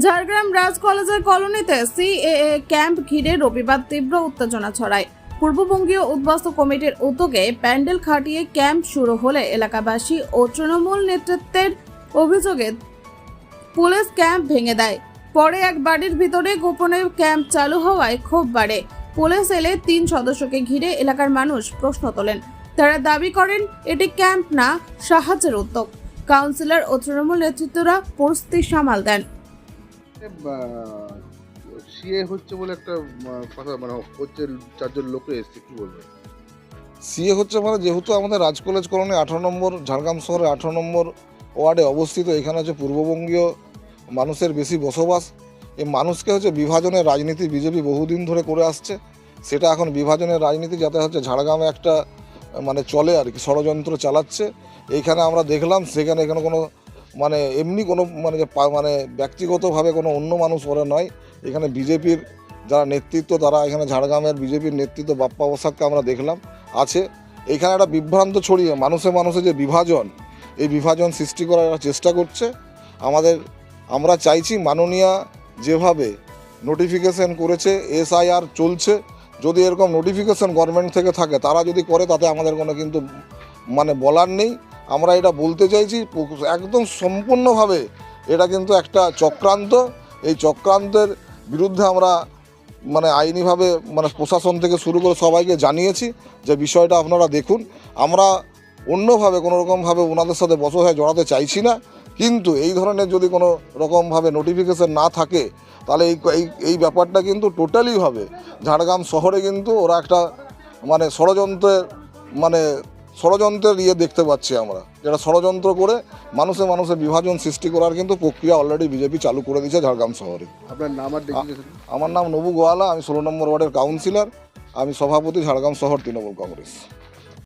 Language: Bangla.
ঝাড়গ্রাম রাজ কলেজের কলোনিতে সিএএ ক্যাম্প ঘিরে রবিবার তীব্র উত্তেজনা ছড়ায়। পূর্ববঙ্গীয় উদ্বাস্তু কমিটির উদ্যোগে প্যান্ডেল খাটিয়ে ক্যাম্প শুরু হলে এলাকাবাসী ও তৃণমূল নেতৃত্বের অভিযোগে পুলিশ ক্যাম্প ভেঙে দেয়। পরে এক বাড়ির ভিতরে গোপনে ক্যাম্প চালু হওয়ায় ক্ষোভ বাড়ে। পুলিশ এলে 3 সদস্যকে ঘিরে এলাকার মানুষ প্রশ্ন তোলেন। তারা দাবি করেন এটি ক্যাম্প না, সাহায্যের উদ্যোগ। কাউন্সিলর ও তৃণমূল নেতৃত্বরা পরিস্থিতি সামাল দেন। সিএ হচ্ছে বলে একটা কথা মানে হচ্ছে, 4 জন লোকে এসছে, কি বলবে? সিএ হচ্ছে মানে যেহেতু আমাদের রাজ কলেজ কলোনি 18 নম্বর ঝাড়গ্রাম শহরের 18 নম্বর ওয়ার্ডে অবস্থিত, এখানে হচ্ছে পূর্ববঙ্গীয় মানুষের বেশি বসবাস। এই মানুষকে হচ্ছে বিভাজনের রাজনীতি বিজেপি বহুদিন ধরে করে আসছে। সেটা এখন বিভাজনের রাজনীতি যাতে হচ্ছে ঝাড়গ্রামে একটা মানে চলে আর কি, ষড়যন্ত্র চালাচ্ছে। এইখানে আমরা দেখলাম সেখানে এখানে কোনো মানে এমনি কোনো মানে মানে ব্যক্তিগতভাবে কোনো অন্য মানুষ ওরা নয়। এখানে বিজেপির যারা নেতৃত্ব তারা এখানে ঝাড়গ্রামের বিজেপির নেতৃত্ব বাপ্পা বসাককে আমরা দেখলাম আছে। এইখানে একটা বিভ্রান্ত ছড়িয়ে মানুষে যে বিভাজন, এই বিভাজন সৃষ্টি করার চেষ্টা করছে। আমরা চাইছি মাননীয়া যেভাবে নোটিফিকেশন করেছে, এসআইআর চলছে, যদি এরকম নোটিফিকেশন গভর্নমেন্ট থেকে থাকে তারা যদি করে তাতে আমাদের কোনো কিন্তু মানে বলার নেই। আমরা এটা বলতে চাইছি একদম সম্পূর্ণভাবে এটা কিন্তু একটা চক্রান্ত। এই চক্রান্তের বিরুদ্ধে আমরা মানে আইনিভাবে মানে প্রশাসন থেকে শুরু করে সবাইকে জানিয়েছি যে বিষয়টা আপনারা দেখুন। আমরা অন্যভাবে কোনো রকমভাবে ওনাদের সাথে বচসায় জড়াতে চাইছি না, কিন্তু এই ধরনের যদি কোনো রকমভাবে নোটিফিকেশন না থাকে তাহলে এই ব্যাপারটা কিন্তু টোটালি হবে ঝাড়গ্রাম শহরে কিন্তু ওরা একটা মানে ষড়যন্ত্রের ইয়ে দেখতে পাচ্ছি আমরা, যেটা ষড়যন্ত্র করে মানুষে বিভাজন সৃষ্টি করার কিন্তু প্রক্রিয়া অলরেডি বিজেপি চালু করে দিয়েছে ঝাড়গ্রাম শহরে। আপনার নাম আর ডেজিগনেশন? আমার নাম নবু গোয়ালা, আমি 16 নম্বর ওয়ার্ডের কাউন্সিলর, আমি সভাপতি ঝাড়গ্রাম শহর তৃণমূল কংগ্রেস।